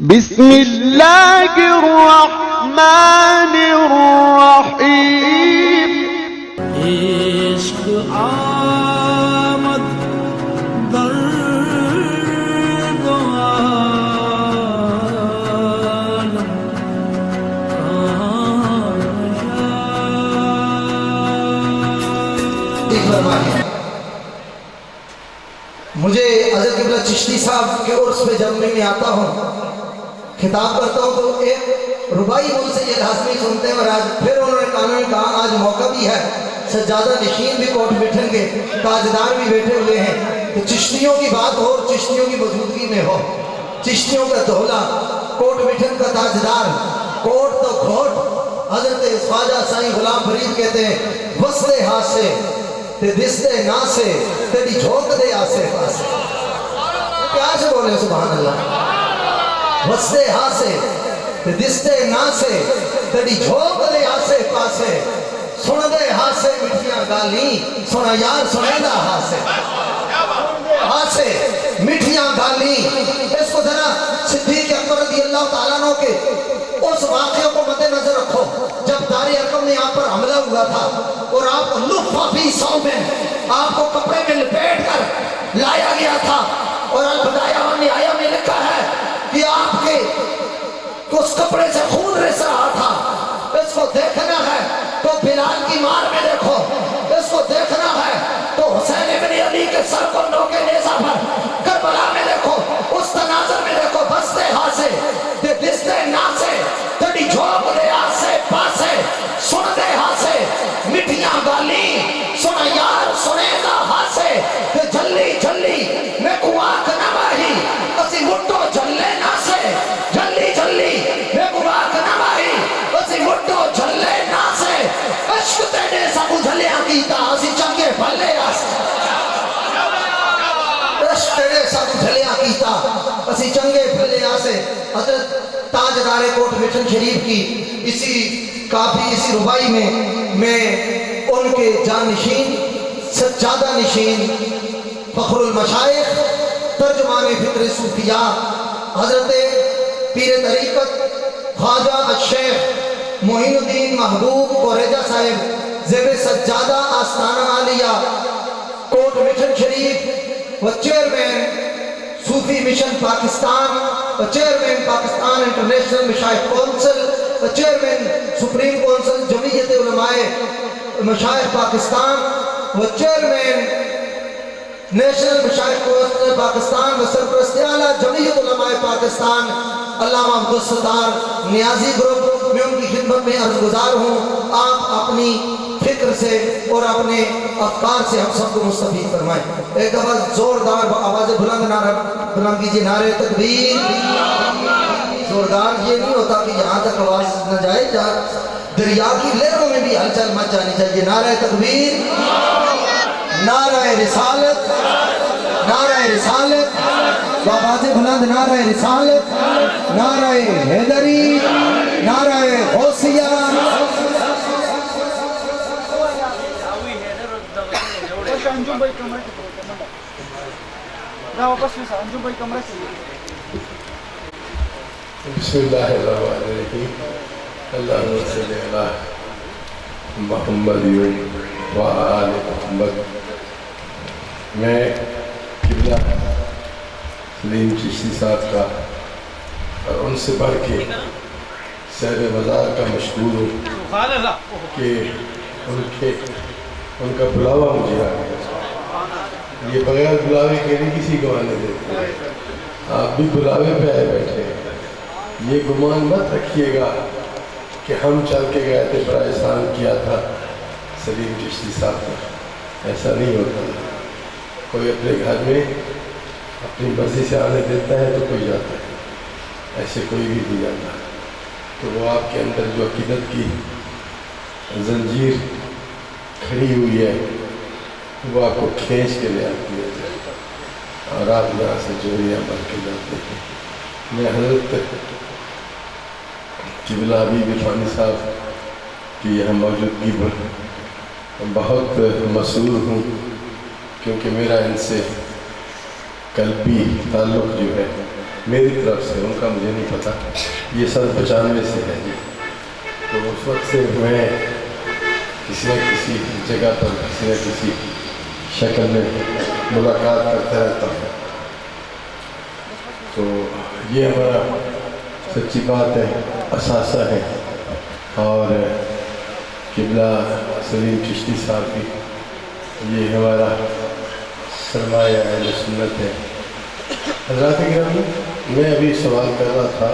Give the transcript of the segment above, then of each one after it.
بسم اللہ الرحمن الرحیم عشق آمد در دو عالم مجھے حضرت قبلہ چشتی صاحب کے عرس پہ جب میں آتا ہوں خطاب کرتا ہوں تو ایک ربائی مجھ سے یہ لازمی سنتے ہیں، اور آج پھر انہوں نے کہا آج موقع بھی ہے، سجادہ نشین بھی کوٹ بیٹھیں گے، تاجدار بھی بیٹھے ہوئے ہیں، تو چشتیوں کی بات ہو اور چشتیوں کی موجودگی میں ہو، چشتیوں کا دولہ، کوٹ بیٹھن کا تاجدار، کوٹ تو کھوٹ حضرت خواجہ سائیں غلام فرید کہتے ہیں وستے ہاتھ سے تے دستے نا سے تیری جھوک دے آسے پاسے، پیار سے بولے سبحان اللہ، وستے ہاتھ سے تے دستے نا سے تیری جھوک دے آسے پاسے، سن دے ہاتھ سے مٹھیاں گالی سنا یار سنے دا ہاتھ سے مٹھیاں گالی۔ اس کو ذرا صدیق اکبر رضی اللہ تعالیٰ عنہ کے اس واقعوں کو مد نظر رکھو جب دار ارقم نے آپ پر حملہ ہوا تھا اور آپ کو لفہ فی صوبن، آپ کو کپڑے میں لپیٹ کر لایا گیا تھا، اور البدایہ و نہایہ میں لکھا ہے کہ آپ کے اس کپڑے سے خون رس رہا تھا۔ اس کو دیکھنا ہے تو بلال کی مار میں دیکھو، اس کو دیکھنا ہے تو حسین ابن علی کے سر کو نوکے نیزہ پر کربلا میں دیکھو، اس تناظر میں دیکھو، بستے ہاتھ سے دے دستے نا سے تڑی جھوک دے آسے پاسے، سن دے ہاتھ سے مٹھیاں گالی سنا یار سنے دا ہاتھ سے دے جلی جلی میں کو آنکھ نہ ماہی اسی مٹو جلے نا سے جلی جلی میں کو آنکھ نہ ماہی اسی مٹو جلے نا سے عشق تینے سب جھلیاں کیتا اسی چنگے بھلے آسے، عشق تینے سب جھلیاں کیتا اسی چنگے بھلے آسے۔ حضرت تاجدار کوٹ مٹن شریف کی اسی کافی اسی ربائی میں ان کے جانشین سجادہ نشین فخر المشائخ ترجمان فکر صوفیاء حضرت پیر طریقت خواجہ الشیخ معین الدین محبوب قریجہ صاحب زیب سجادہ آستانہ عالیہ کوٹ مٹن شریف و چیئرمین صوفی مشن پاکستان و چیئرمین پاکستان انٹرنیشنل مشائخ کونسل و چیئرمین سپریم کونسل جمعیت علماء مشائخ پاکستان و چیئرمین نیشنل مشائخ کونسل پاکستان و سرپرست اعلیٰ جمعیت علماء پاکستان علامہ عبدالستار نیازی گروپ میں ان کی خدمت میں عرض گزار ہوں، آپ اپنی فکر سے اور اپنے افکار سے ہم سب کو مستفید فرمائیں۔ ایک دفعہ زوردار آواز بلند کیجئے نعرہ تکبیر۔ زوردار یہ نہیں ہوتا کہ یہاں تک آواز نہ جائے، جہاں دریا کی لہروں میں بھی ہلچل مچ جانی چاہیے۔ نعرہ تکبیر، نعرہ رسالت، نعرہ رسالت، آواز بلند نعرہ رسالت، نعرہ حیدری، نعرہ غوثیہ۔ بسم اللہ الرحمن الرحیم، اللہم صلی علی محمد و آل محمد۔ میں قبلہ سلیم چشتی صاحب کا اور ان سے بڑھ کے سیر بازار کا مشہور ہوں کہ ان کا بلاوا مجھے آ گیا، یہ بغیر بلاوے کے نہیں کسی کو آنے دیتے، آپ بھی بلاوے پہ آئے بیٹھے ہیں۔ یہ گمان مت رکھیے گا کہ ہم چل کے گئے تھے بڑا احسان کیا تھا سلیم چشتی صاحب کا، ایسا نہیں ہوتا۔ کوئی اپنے گھر میں اپنی مرضی سے آنے دیتا ہے تو کوئی جاتا ہے، ایسے کوئی بھی نہیں جاتا۔ تو وہ آپ کے اندر جو عقیدت کی زنجیر کھڑی ہوئی ہے وہ آپ کو کھینچ کے لے آتی ہے اور آپ یہاں سے جوڑیاں بن کے جاتے ہیں۔ میں حضرت قبلہ حبیب عرفانی صاحب کی یہاں موجودگی پر بہت مسرور ہوں، کیونکہ میرا ان سے قلبی تعلق جو ہے میری طرف سے، ان کا مجھے نہیں پتہ، یہ 95 سے ہے جی۔ تو اس وقت سے میں کسی نہ کسی جگہ پر کسی نہ کسی شکل میں ملاقات کرتا رہتا ہوں۔ تو یہ ہمارا سچی بات ہے، اثاثہ ہے، اور قبلہ سلیم چشتی صاحب کی یہ ہمارا سرمایہ اہل سنت ہے۔ حضرات گرامی، میں ابھی سوال کر رہا تھا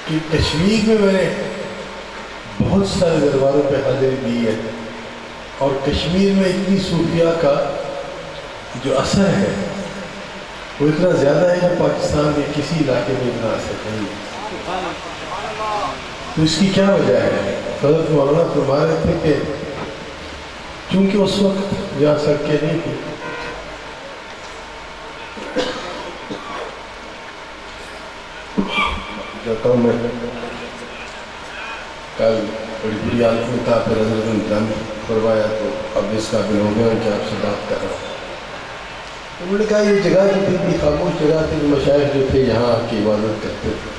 کہ کشمیر میں نے بہت سارے درباروں پہ حاضری دی ہے، اور کشمیر میں اتنی صوفیاء کا جو اثر ہے وہ اتنا زیادہ ہے کہ پاکستان کے کسی علاقے میں اتنا اثر نہیں ہے۔ تو اس کی کیا وجہ ہے؟ حضرت مولانا فرما رہے تھے کہ چونکہ اس وقت یہاں سڑکیں نہیں تھی، جاتا ہوں میں کل بڑی بری حالت میں تھا، پھر حضرت نے دم کروایا تو اب اس قابل ہو گیا کہ آپ سے بات کر رہا ہوں۔ انہوں نے کہا یہ جگہ جو تھی خاموش جگہ تھی، مشائخ جو تھے یہاں کی عبادت کرتے تھے۔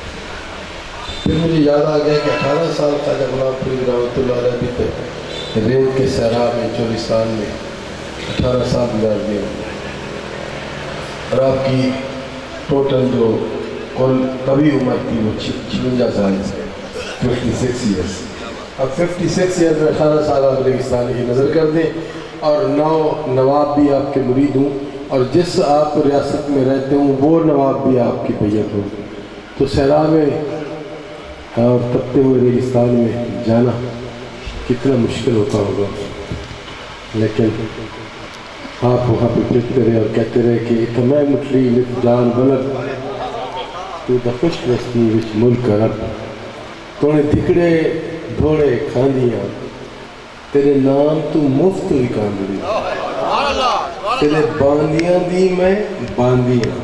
پھر مجھے یاد آ گیا کہ 18 سال خواجہ غلام فرید رحمۃ اللہ علیہ بھی تھے ریت کے صحرا میں چولستان میں 18 سال گزار دیے، اور آپ کی ٹوٹل جو کل کبھی عمر تھی وہ 56 سال سے 56 ایئرس۔ اب 56 ایئرس میں 18 سال آپ ریگستان کی نظر کر دیں، اور 9 نواب بھی آپ کے مرید ہوں، اور جس آپ ریاست میں رہتے ہوں وہ نواب بھی آپ کی بیعت ہوں، تو صحرا میں اور تپتے ہوئے ریگستان میں جانا کتنا مشکل ہوتا ہوگا، لیکن آپ وہاں پہ پھرتے رہے اور کہتے رہے کہ اتنا مٹری لت جان بلد تو دا خوش رسمی وچ ملک رب، تو نے دھکڑے دھوڑے کھاندیاں تیرے نام تو مفت وکاندی، تیرے باندیاں دی میں باندیاں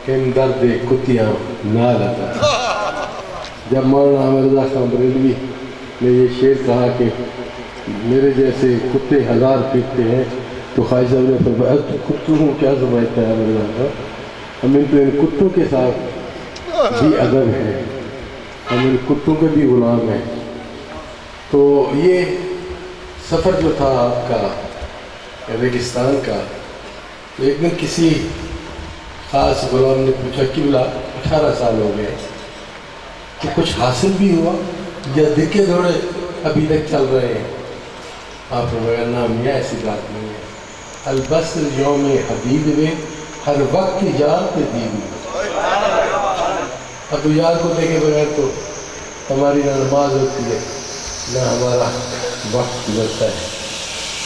کم درد کتیاں نہ لگا۔ جب مولانا احمد رضا خان بریلوی نے یہ شعر کہا کہ میرے جیسے کتے 1000 پھرتے ہیں، تو خواجہ صاحب نے فرمایا تو کتوں کو کیا سمجھتا ہے احمد رضا خان، ہم ان کتوں کے ساتھ بھی ادب ہے، ہم ان کتوں کے بھی غلام ہیں۔ تو یہ سفر جو تھا آپ کا ریگستان کا، تو ایک دن کسی خاص غلام نے پوچھا کہ بلا 18 سال ہو گئے کہ کچھ حاصل بھی ہوا یا دکے دوڑے ابھی تک چل رہے ہیں؟ آپ نے بغیر نام یا ایسی بات نہیں ہے، البس یوم حدید میں ہر وقت یار پہ دید۔ اب تو یار کو دیکھے بغیر تو ہماری نہ نماز ہوتی ہے نہ ہمارا وقت گزرتا ہے۔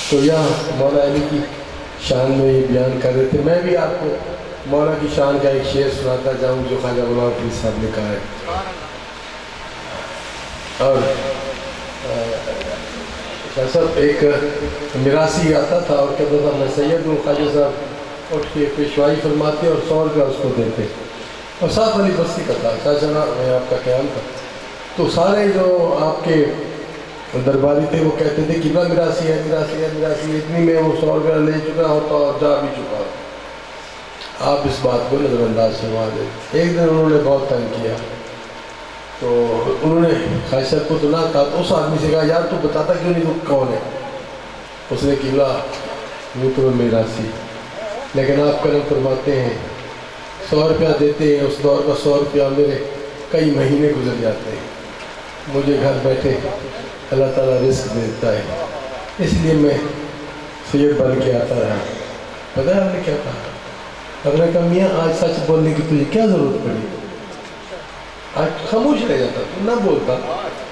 تو یہاں مولا علی کی شان میں یہ بیان کر رہے تھے، میں بھی آپ کو مولا کی شان کا ایک شعر سناتا جاؤں جو خواجہ غلام فرید صاحب نے کہا ہے۔ اور شاہ صاحب ایک میراثی آتا تھا اور کہتا تھا میں سید ہوں، خواجہ صاحب اٹھ کے پیشوائی فرماتے اور 100 روپیہ اس کو دیتے، اور ساتھ والی بستی کا تھا شاہجہاں میں آپ کا قیام تھا۔ تو سارے جو آپ کے درباری تھے وہ کہتے تھے کہ میراثی ہے میراثی ہے میراثی ہے، اتنی میں وہ 100 روپیہ لے چکا ہوتا اور جا بھی چکا ہوتا۔ آپ اس بات کو نظر انداز فرما دیں۔ ایک دن انہوں نے بہت تنگ کیا، تو انہوں نے خواجہ صاحب کو تو نہ کہا، تو اس آدمی سے کہا یار تو بتاتا کیوں نہیں تو کون ہے؟ اس نے کہا وہ تو میراثی، لیکن آپ کرم فرماتے ہیں 100 روپیہ دیتے ہیں، اس دور کا 100 روپیہ میرے کئی مہینے گزر جاتے ہیں، مجھے گھر بیٹھے اللہ تعالیٰ رزق دیتا ہے، اس لیے میں سید بن کے آتا رہا۔ پتہ ہے آپ نے کیا کہا؟ آپ نے کہا میاں آج سچ بولنے کی تجھے کیا ضرورت پڑی؟ آج خاموش رہ جاتا، تو نہ بولتا،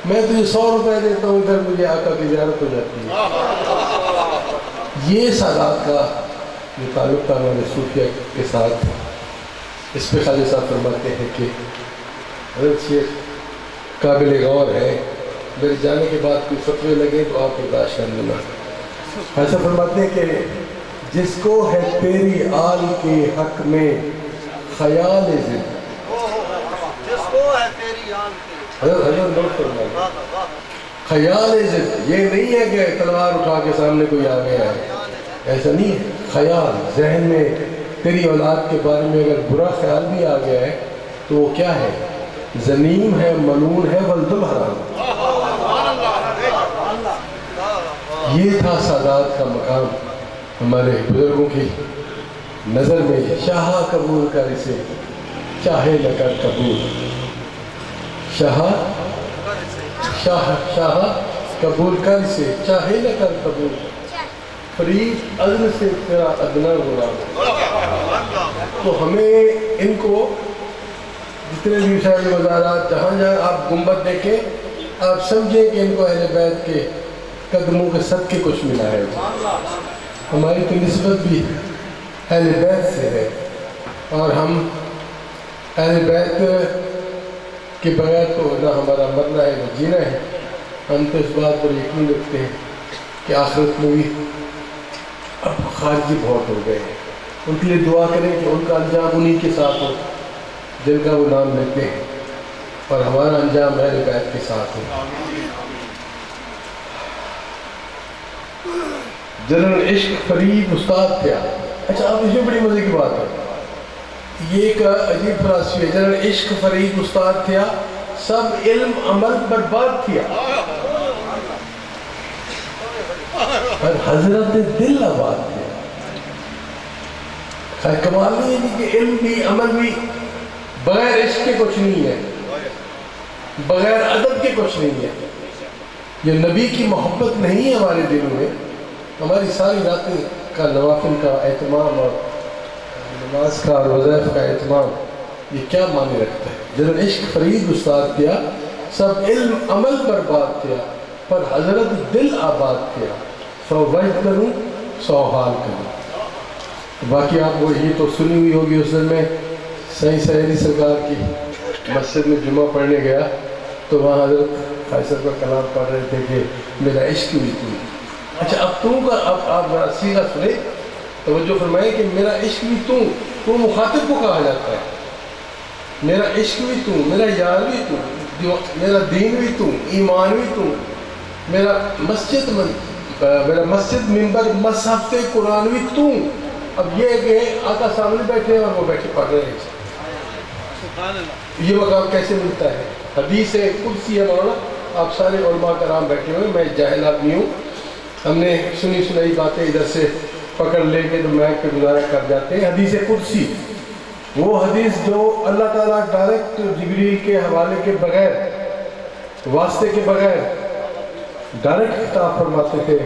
میں تجھے 100 روپے دیتا ہوں، ادھر مجھے آقا کی زیارت ہو جاتی ہے۔ یہ سادات کا جو تعلق تھا ہمارے صوفیہ کے ساتھ، اس پہ خواجہ صاحب فرماتے ہیں کہ حضرت شیخ قابل غور ہے، میرے جانے کے بعد کوئی فتوے لگے تو آپ برداشت کر لینا۔ خواجہ صاحب فرماتے ہیں کہ جس کو ہے تیری آل کے حق میں خیال ضد، حضرت نوٹ فرمائیں، خیال ضد یہ نہیں ہے کہ تلوار اٹھا کے سامنے کوئی آ گیا ہے، ایسا نہیں ہے، خیال ذہن میں تیری اولاد کے بارے میں اگر برا خیال بھی آ گیا ہے تو وہ کیا ہے؟ ذمیم ہے، ملعون ہے، ولد الحرام۔ یہ تھا سادات کا مقام ہمارے بزرگوں کی نظر میں۔ شاہ قبول کر اسے چاہے نہ کر قبول، شاہ قبول کر اسے چاہے نہ کر قبول، فرید عزم سے تیرا ادنا غلام۔ تو ہمیں ان کو جتنے بھی شاہی مزارات جہاں جہاں آپ گنبد دیکھیں آپ سمجھیں کہ ان کو اہل بیت کے قدموں کے صدقے کچھ ملا ہے۔ ہماری تو نسبت بھی اہل بیت سے ہے، اور ہم اہل بیت کے بغیر تو نہ ہمارا مرنا ہے نہ جینا ہے۔ ہم تو اس بات پر یقین رکھتے ہیں کہ آخرت میں بھی اب خارجی بہت ہو گئے ہیں، ان کے لیے دعا کریں کہ ان کا انجام انہی کے ساتھ ہو جن کا وہ نام لیتے ہیں، اور ہمارا انجام اہل بیت کے ساتھ ہو۔ جنرل عشق فرید استاد تھا۔ اچھا اب اس میں بڑی مزے کی بات ہے، یہ ایک عجیب فلسفی ہے۔ جنرل عشق فرید استاد تھا، سب علم عمل برباد تھا، اور حضرت دل آباد تھے۔ کمال نہیں ہے کہ علم بھی عمل بھی بغیر عشق کے کچھ نہیں ہے، بغیر ادب کے کچھ نہیں ہے۔ یہ نبی کی محبت نہیں ہے ہمارے دلوں میں، ہماری ساری راتیں کا نوافل کا اہتمام اور نماز کا اور وظائف کا اہتمام یہ کیا معنی رکھتا ہے؟ جنرل عشق فرید استاد تھا، سب علم عمل برباد تھا، پر حضرت دل آباد تھا، سو وجد کروں سو حال کروں۔ باقی آپ کو یہ تو سنی ہوئی ہوگی، اس دن میں صحیح سہیلی سرکار کی مسجد میں جمعہ پڑھنے گیا تو وہاں حضرت فیصل کا کلام پڑھ رہے تھے کہ میرا عشق بھی تو۔ اچھا اب تو کا اب آپ سیدھا سنیں، توجہ فرمائیں کہ میرا عشق بھی تو مخاطب کو کہا جاتا ہے۔ میرا عشق بھی تو، میرا یار بھی تو، میرا دین بھی تو، ایمان بھی تو، میرا مسجد ممبر مصحف قرآن بھی تو۔ اب یہ کہ آقا سامنے بیٹھے ہیں اور وہ بیٹھے پڑھ رہے ہیں، یہ مقام کیسے ملتا ہے؟ حدیث قدسی ہے مولانا، آپ سارے علماء کرام بیٹھے ہوئے، میں جاہل آدمی ہوں، ہم نے سنی سنائی باتیں ادھر سے پکڑ لے کے تو میک پہ گزارا کر جاتے ہیں۔ حدیث قدسی وہ حدیث جو اللہ تعالیٰ ڈائریکٹ جبریل کے حوالے کے بغیر، واسطے کے بغیر ڈائریکٹ خطاب فرماتے تھے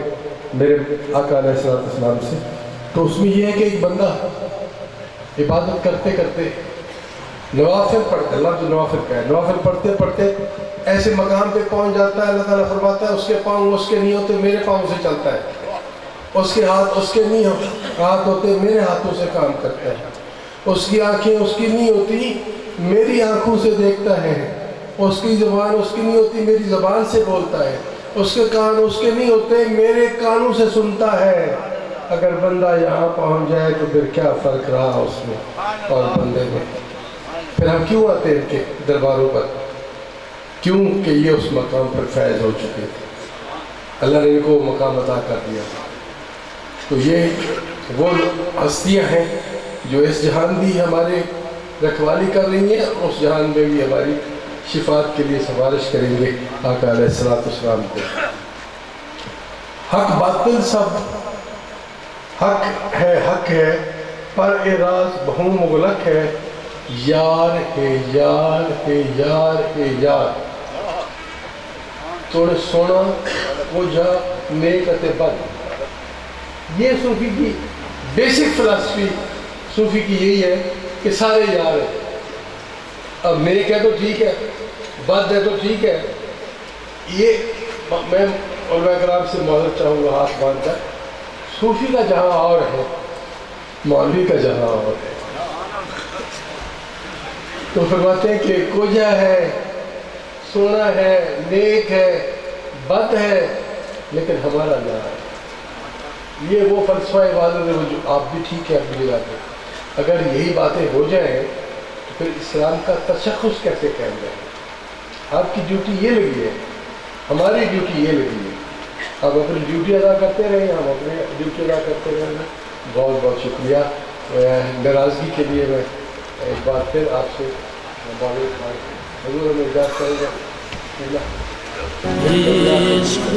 میرے آقا علیہ السلام سے۔ تو اس میں یہ ہے کہ ایک بندہ عبادت کرتے کرتے نوافل پڑھتے، لفظ نوافل کا ہے، نوافل پڑھتے پڑھتے ایسے مقام پہ پہنچ جاتا ہے، اللہ تعالیٰ فرماتا ہے اس کے پاؤں اس کے نہیں ہوتے، میرے پاؤں سے چلتا ہے، اس کے ہاتھ اس کے نہیں ہاتھ ہوتے، میرے ہاتھوں سے کام کرتا ہے، اس کی آنکھیں اس کی نہیں ہوتی، میری آنکھوں سے دیکھتا ہے، اس کی زبان اس کی نہیں ہوتی، میری زبان سے بولتا ہے، اس کے کان اس کے نہیں ہوتے، میرے کانوں سے سنتا ہے۔ اگر بندہ یہاں پہنچ جائے تو پھر کیا فرق رہا اس میں اور بندے میں؟ پھر ہم کیوں آتے ہیں ان کے درباروں پر؟ کیوں کہ یہ اس مقام پر فیض ہو چکے تھے، اللہ نے ان کو مقام عطا کر دیا۔ تو یہ وہ ہستیاں ہیں جو اس جہان بھی ہمارے رکھوالی کر رہی ہیں، اور اس جہان میں بھی ہماری شفاعت کے لیے سفارش کریں گے آقا علیہ السلام کو۔ حق باطل سب حق ہے پر اعراض بہوں مغلق ہے، یار ہے یار ہے یار ہے یار، تھوڑے سونا وہ جا نیک اتے بد۔ یہ صوفی کی بیسک فلسفی صوفی کی یہی ہے کہ سارے یار ہیں، اب نیک ہے تو ٹھیک ہے، بد ہے تو ٹھیک ہے۔ یہ میں علماء کرام سے معذرت چاہوں گا ہاتھ باندھ کر، صوفی کا جہاں اور ہے، مولوی کا جہاں اور ہے۔ تو فرماتے ہیں کہ کوجا ہے، سونا ہے، نیک ہے، بد ہے، لیکن ہمارا یار ہے۔ یہ وہ فلسفہ عبادت ہے جو آپ بھی ٹھیک ہے اپنی جگہ پہ، اگر یہی باتیں ہو جائیں تو پھر اسلام کا تشخص کیسے قائم رہے؟ آپ کی ڈیوٹی یہ لگی ہے، ہماری ڈیوٹی یہ لگی ہے، آپ اپنی ڈیوٹی ادا کرتے رہیں، ہم اپنے ڈیوٹی ادا کرتے رہیں۔ بہت بہت شکریہ۔ ناراضگی کے لیے میں ایک بار پھر آپ سے حضور ہمیں اجازت کرے گا. عشق